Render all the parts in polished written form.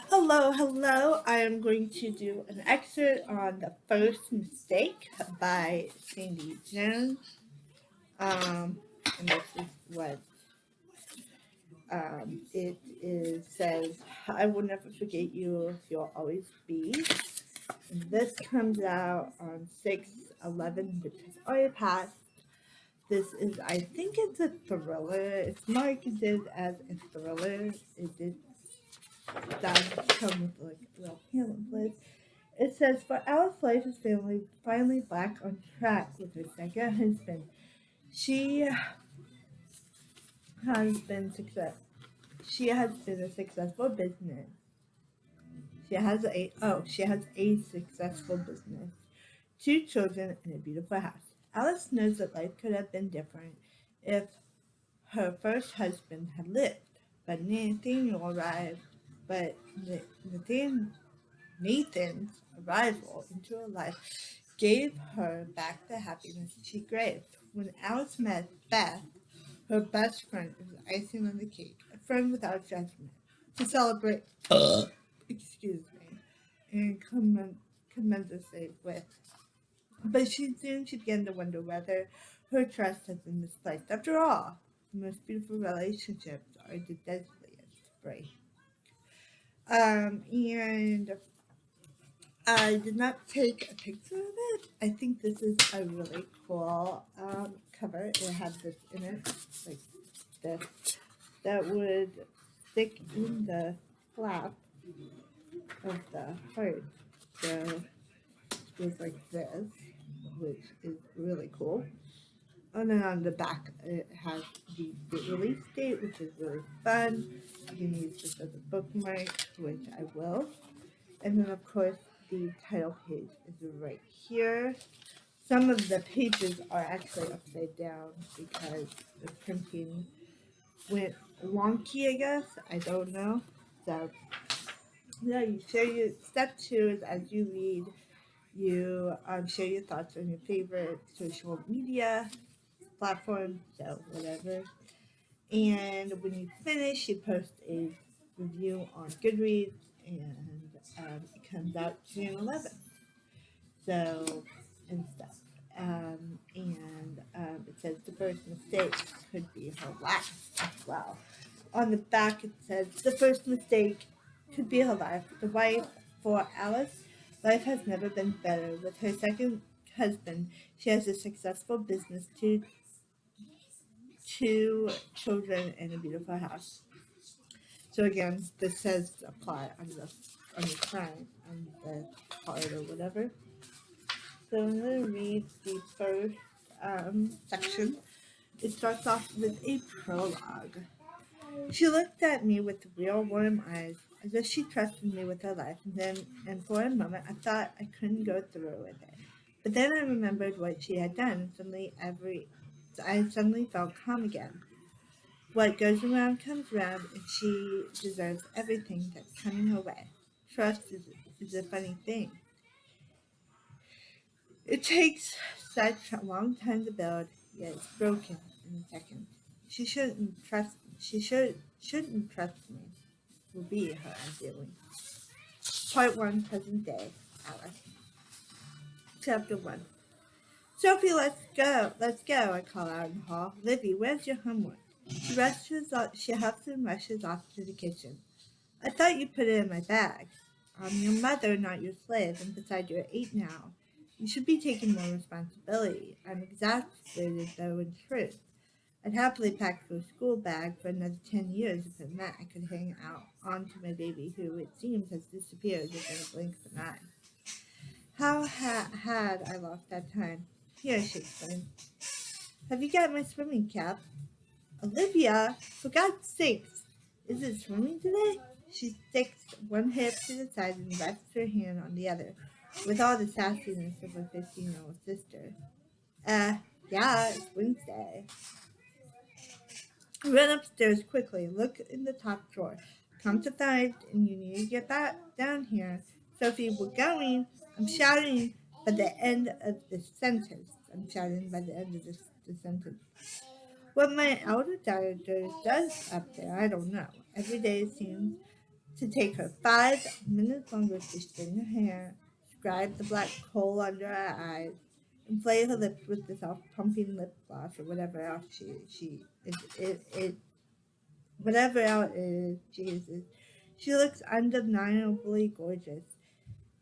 Hello, hello. I am going to do an excerpt on The First Mistake by Sandie Jones. And this is what it is says, I will never forget you, you'll always be. And this comes out on 6/11, which has already passed. This is, I think it's a thriller. It's marketed as a thriller. Does come with like a little pamphlet. It says, for Alice Life is family finally back on track with her second husband. She has been success. She has been a successful business. She has a successful business, two children, and a beautiful house. Alice knows that life could have been different if her first husband had lived. But Nathaniel arrived. But Nathan's arrival into her life gave her back the happiness she craved. When Alice met Beth, her best friend, it was icing on the cake, a friend without judgment, to celebrate, excuse me, and commendatory with. But she began to wonder whether her trust had been misplaced. After all, the most beautiful relationships are the deadliest to break. And I did not take a picture of it. I think this is a really cool cover. It had this in it, like this, that would stick in the flap of the heart. So it goes like this, which is really cool. And then on the back, it has the release date, which is really fun. You can use this as a bookmark, which I will. And then, of course, the title page is right here. Some of the pages are actually upside down because the printing went wonky, I guess. I don't know. So, yeah, you share your step two is as you read, you share your thoughts on your favorite social media platform, so whatever. And when you finish, you post a review on Goodreads, and it comes out June 11th. So, and stuff. It says the first mistake could be her last as well. On the back, it says the first mistake could be her life. The wife for Alice, life has never been better. With her second husband, she has a successful business, two children, and a beautiful house. So again, this says apply on the front on the card or whatever. So I'm going to read the first section. It starts off with a prologue. She looked at me with real warm eyes, as if she trusted me with her life, and for a moment I thought I couldn't go through with it. But then I remembered what she had done, and I suddenly felt calm again. What goes around comes around, and she deserves everything that's coming her way. Trust is a funny thing. It takes such a long time to build, yet it's broken in a second. She shouldn't trust me. Will be her undoing. Part one, present day. Alice. Chapter one. Sophie, let's go. Let's go. I call out in the hall. Livy, where's your homework? She huffs and rushes off to the kitchen. I thought you put it in my bag. I'm your mother, not your slave, and besides, you're 8 now. You should be taking more responsibility. I'm exasperated, though, in truth. I'd happily pack for a school bag for another 10 years if it meant I could hang out onto my baby, who, it seems, has disappeared within a blink of an eye. How had I lost that time? Here, she exclaimed. Have you got my swimming cap? Olivia, for God's sakes, is it swimming today? She sticks one hip to the side and rests her hand on the other, with all the sassiness of a 15-year-old sister. Yeah, it's Wednesday. Run upstairs quickly. Look in the top drawer. Come to find, and you need to get back down here. Sophie, we're going. I'm shouting by the end of the sentence. I'm shouting by the end of the sentence. What my elder daughter does up there, I don't know. Every day it seems To take her 5 minutes longer to straighten her hair, scribe the black coal under her eyes, inflate her lips with the self-pumping lip gloss or whatever else whatever else it is she uses. She looks undeniably gorgeous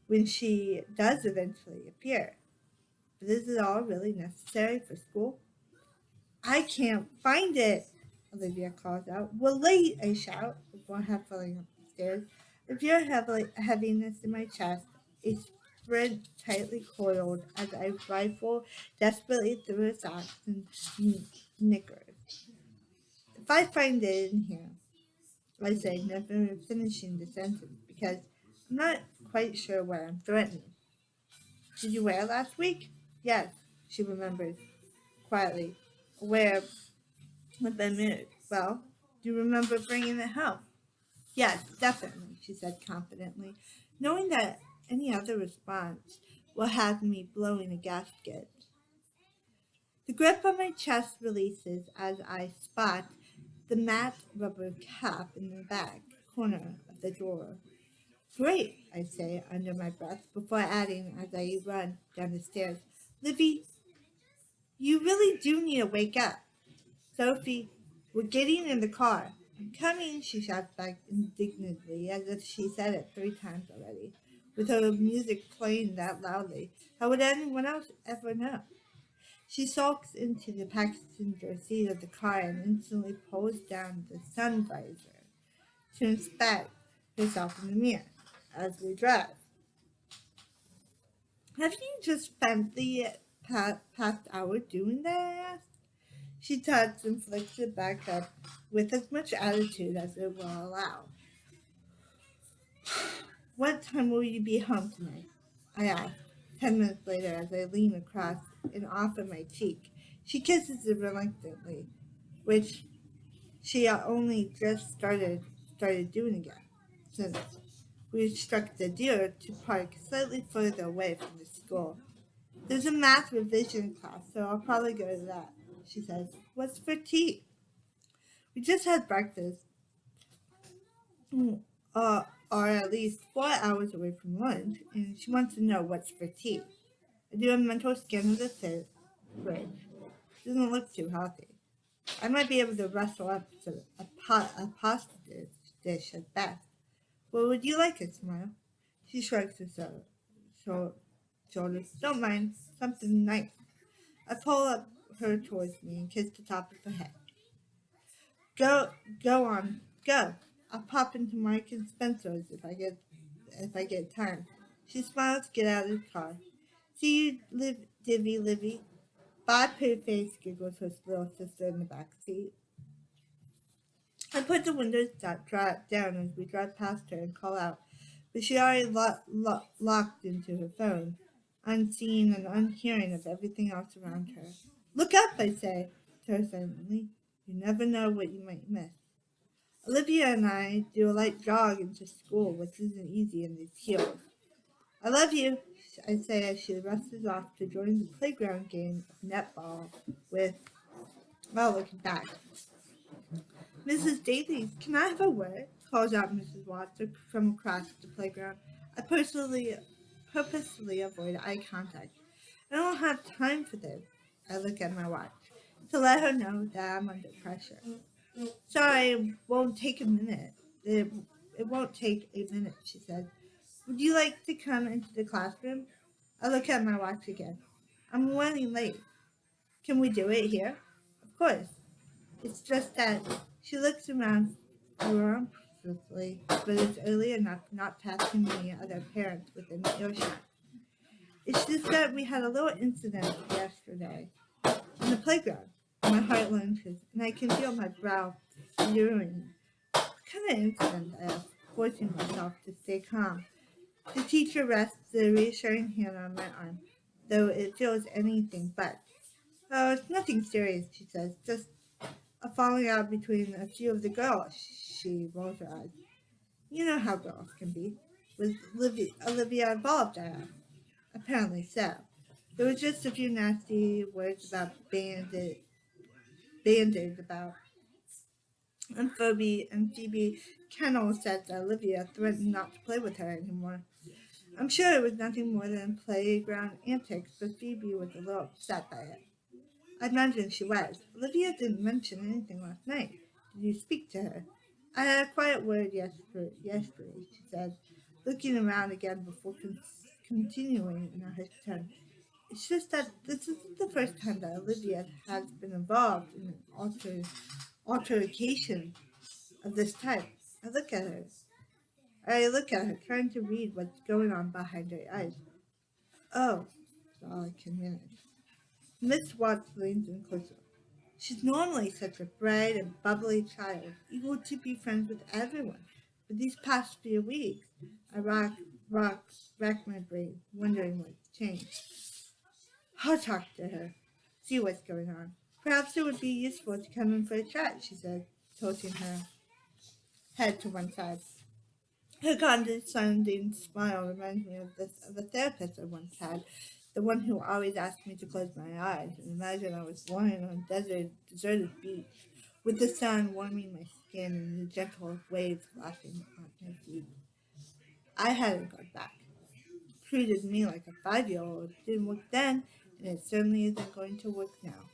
when she does eventually appear. But is it all really necessary for school? I can't find it, Olivia calls out. We're late, I shout, before half falling up the stairs. I feel heaviness in my chest, a sprint tightly coiled as I rifle desperately through her socks and knickers. If I find it in here, I say, never finishing the sentence, because I'm not quite sure what I'm threatening. Did you wear it last week? Yes, she remembers, quietly, aware with a mood. Well, do you remember bringing it home? Yes, definitely, she said confidently, knowing that any other response will have me blowing a gasket. The grip on my chest releases as I spot the matte rubber cap in the back corner of the drawer. Great, I say under my breath before adding as I run down the stairs. Livy, you really do need to wake up. Sophie, we're getting in the car. I'm coming, she shouts back indignantly, as if she said it 3 times already. With her music playing that loudly, how would anyone else ever know? She sulks into the passenger seat of the car and instantly pulls down the sun visor to inspect herself in the mirror as we drive. Have you just spent the past hour doing that? I asked. She tugs and flicks it back up with as much attitude as it will allow. What time will you be home tonight? I ask, 10 minutes later as I lean across and offer my cheek. She kisses it reluctantly, which she only just started doing again, since we struck the deal to park slightly further away from the school. There's a math revision class, so I'll probably go to that, she says. What's for tea? We just had breakfast, mm, are at least 4 hours away from lunch, and she wants to know what's for tea. I do a mental scan of the fridge. Doesn't look too healthy. I might be able to rustle up a pasta dish at best. What would you like it, Smile? She shrugs her shoulders. Don't mind. Something nice. I pull up her towards me and kiss the top of her head. Go, go on, go. I'll pop into Mark and Spencer's if I get time. She smiles to get out of the car. See you, Livy. Bob Poohface giggles her little sister in the back seat. I put the windows down as we drive past her and call out, but she already locked into her phone, unseeing and unhearing of everything else around her. Look up, I say to her silently. You never know what you might miss. Olivia and I do a light jog into school, which isn't easy in these heels. I love you, I say as she rushes off to join the playground game of netball with, well, looking back. Mrs. Davies, can I have a word? Calls out Mrs. Watts from across the playground. I purposely avoid eye contact. I don't have time for this. I look at my watch to let her know that I'm under pressure. Sorry, it won't take a minute. It won't take a minute, she said. Would you like to come into the classroom? I look at my watch again. I'm running late. Can we do it here? Of course. It's just that she looks around suspiciously, but it's early enough not passing many other parents within earshot. It's just that we had a little incident yesterday in the playground. My heart lunges, and I can feel my brow furrowing. What kind of incident? I ask, forcing myself to stay calm. The teacher rests a reassuring hand on my arm, though it feels anything but. Oh, it's nothing serious, she says. Just a falling out between a few of the girls. She rolls her eyes. You know how girls can be. Was Olivia involved? I asked. Apparently so. There was just a few nasty words about banded about, and Phoebe Kendall said that Olivia threatened not to play with her anymore. I'm sure it was nothing more than playground antics, but Phoebe was a little upset by it. I imagine she was. Olivia didn't mention anything last night. Did you speak to her? I had a quiet word yesterday, she said, looking around again before continuing in her tone. It's just that this isn't the first time that Olivia has been involved in an altercation of this type. I look at her. I look at her, trying to read what's going on behind her eyes. Oh, that's all I can manage. Miss Watts leans in closer. She's normally such a bright and bubbly child, eager to be friends with everyone. But these past few weeks, I rock, rack my brain, wondering what's changed. I'll talk to her, see what's going on. Perhaps it would be useful to come in for a chat, she said, tilting her head to one side. Her condescending smile reminds me of a therapist I once had, the one who always asked me to close my eyes and imagine I was lying on a deserted beach, with the sun warming my skin and the gentle waves lashing on my feet. I hadn't gone back. Treated me like a 5-year-old. Didn't work then, and it certainly isn't going to work now.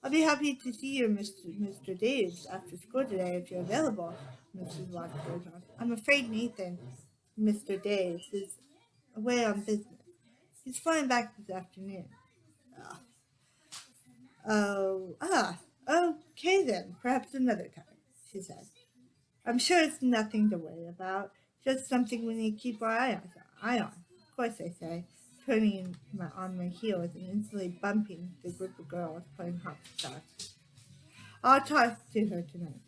I'll be happy to see you, Mr. Daves, after school today if you're available, Mrs. Watts goes on. I'm afraid Nathan, Mr. Daves, is away on business. He's flying back this afternoon. Ah, oh, okay then, perhaps another time, she said. I'm sure it's nothing to worry about, just something we need to keep our eye on. Of course, I say, turning on my heels and instantly bumping the group of girls playing hopscotch. I'll talk to her tonight.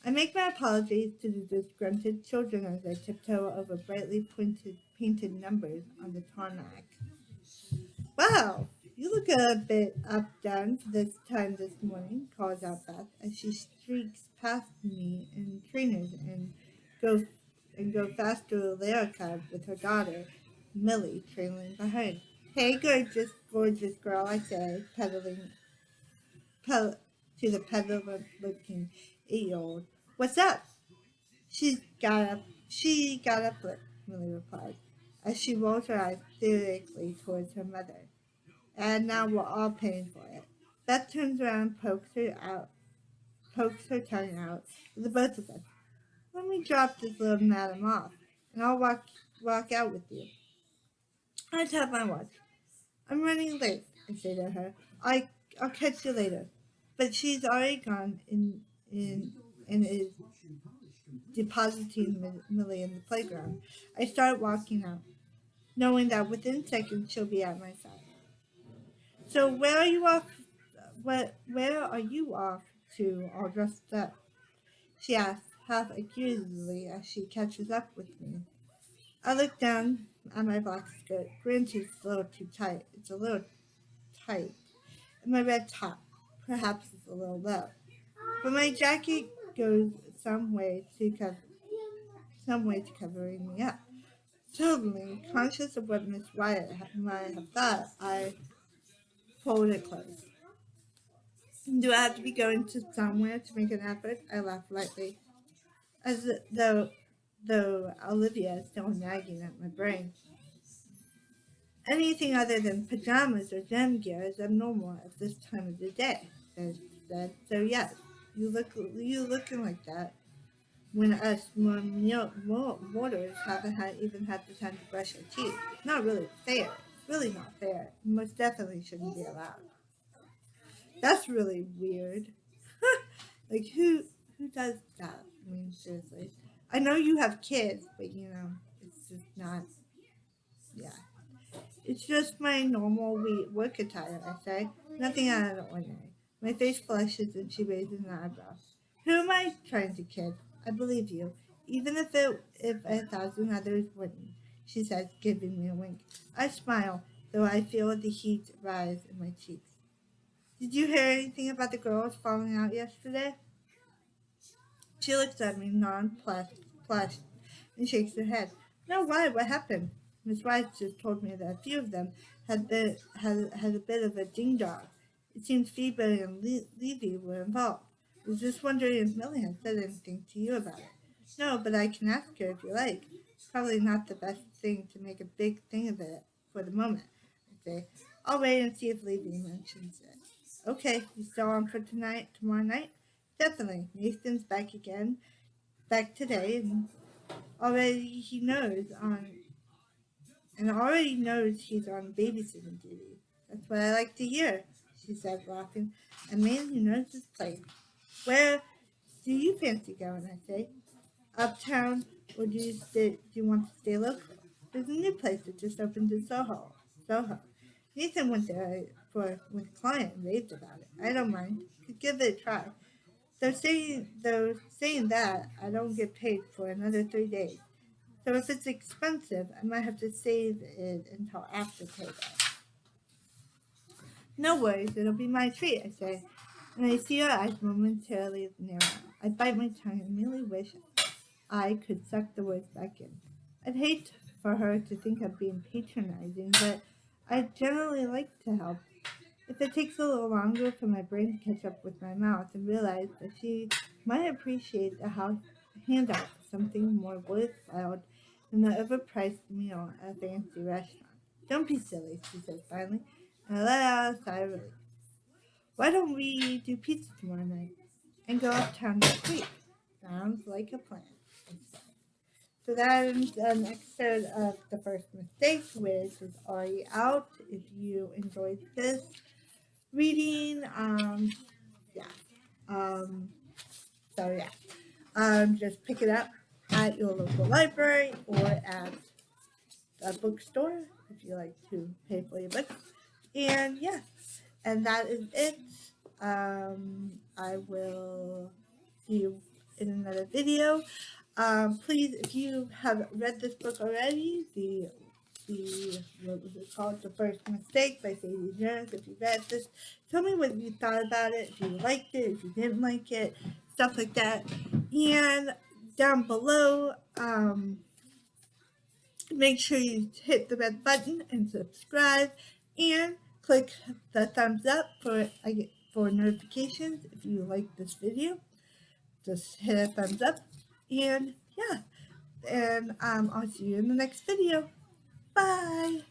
I make my apologies to the disgruntled children as I tiptoe over brightly painted numbers on the tarmac. Wow, you look a bit updone for this time this morning, calls out Beth as she streaks past me in trainers go go faster to Lyrica with her daughter, Millie, trailing behind. Hey, gorgeous girl, I say, pedal, to the peddler-looking 8-year-old. What's up? She got up, Millie replied, as she rolled her eyes theoretically towards her mother. And now we're all paying for it. Beth turns around and pokes her tongue out to the both of us. Let me drop this little madam off, and I'll walk out with you. I tap my watch. I'm running late, I say to her. I'll catch you later. But she's already gone and is depositing Millie in the playground. I start walking out, knowing that within seconds she'll be at my side. So where are you off? Where are you off to, all dressed up? She asks, half accusingly, as she catches up with me. I look down at my black skirt. Granted, it's a little too tight. It's a little tight. And my red top, perhaps it's a little low. But my jacket goes some way to covering me up. Suddenly, conscious of what Miss Wyatt might have thought, I pulled it close. Do I have to be going to somewhere to make an effort? I laughed lightly, as though Olivia is still nagging at my brain. Anything other than pajamas or gym gear is abnormal at this time of the day, Beth said. So yes, you looking like that when us mortals haven't even had the time to brush our teeth. It's not really fair. It's really not fair. It most definitely shouldn't be allowed. That's really weird. Like who does that? I mean, seriously. I know you have kids, but it's just not. Yeah, it's just my normal work attire. I say nothing out of the ordinary. My face flushes and she raises an eyebrow. Who am I trying to kid? I believe you, even if 1,000 others wouldn't. She says, giving me a wink. I smile, though I feel the heat rise in my cheeks. Did you hear anything about the girls falling out yesterday? She looks at me nonplussed and shakes her head. No, why? What happened? Miss Rice just told me that a few of them had a bit of a ding dong. It seems Phoebe and Levy were involved. I was just wondering if Millie had said anything to you about it. No, but I can ask her if you like. Probably not the best thing to make a big thing of it for the moment. I say, I'll wait and see if Levy mentions it. Okay, you still on for tonight, tomorrow night? Definitely. Nathan's back again, back today, and already he knows on, already knows he's on babysitting duty. That's what I like to hear, she said, laughing. A man who knows his place. Where do you fancy going? I say. Uptown, or do you want to stay local? There's a new place that just opened in Soho. Soho. Nathan went there with a client and raved about it. I don't mind. Could give it a try. Though saying that, I don't get paid for another 3 days. So if it's expensive, I might have to save it until after payday. No worries, it'll be my treat, I say, and I see her eyes momentarily narrow. I bite my tongue and merely wish I could suck the words back in. I'd hate for her to think I'm being patronizing, but I generally like to help. If it takes a little longer for my brain to catch up with my mouth and realize that she might appreciate a handout for something more worthwhile than the overpriced meal at a fancy restaurant. Don't be silly, she says finally, and I let out a sigh of relief. Why don't we do pizza tomorrow night and go uptown next week? Sounds like a plan. So that is an excerpt of The First Mistake, which is already out. If you enjoyed this reading, yeah. Um, so yeah, just pick it up at your local library or at a bookstore if you like to pay for your books. And yeah, and that is it. I will see you in another video. Please, if you have read this book already, the what was it called? The First Mistake by Sandie Jones. If you read this, tell me what you thought about it. If you liked it, if you didn't like it, stuff like that. And down below, make sure you hit the red button and subscribe, and click the thumbs up for notifications if you like this video. Just hit a thumbs up, and yeah, and I'll see you in the next video. Bye.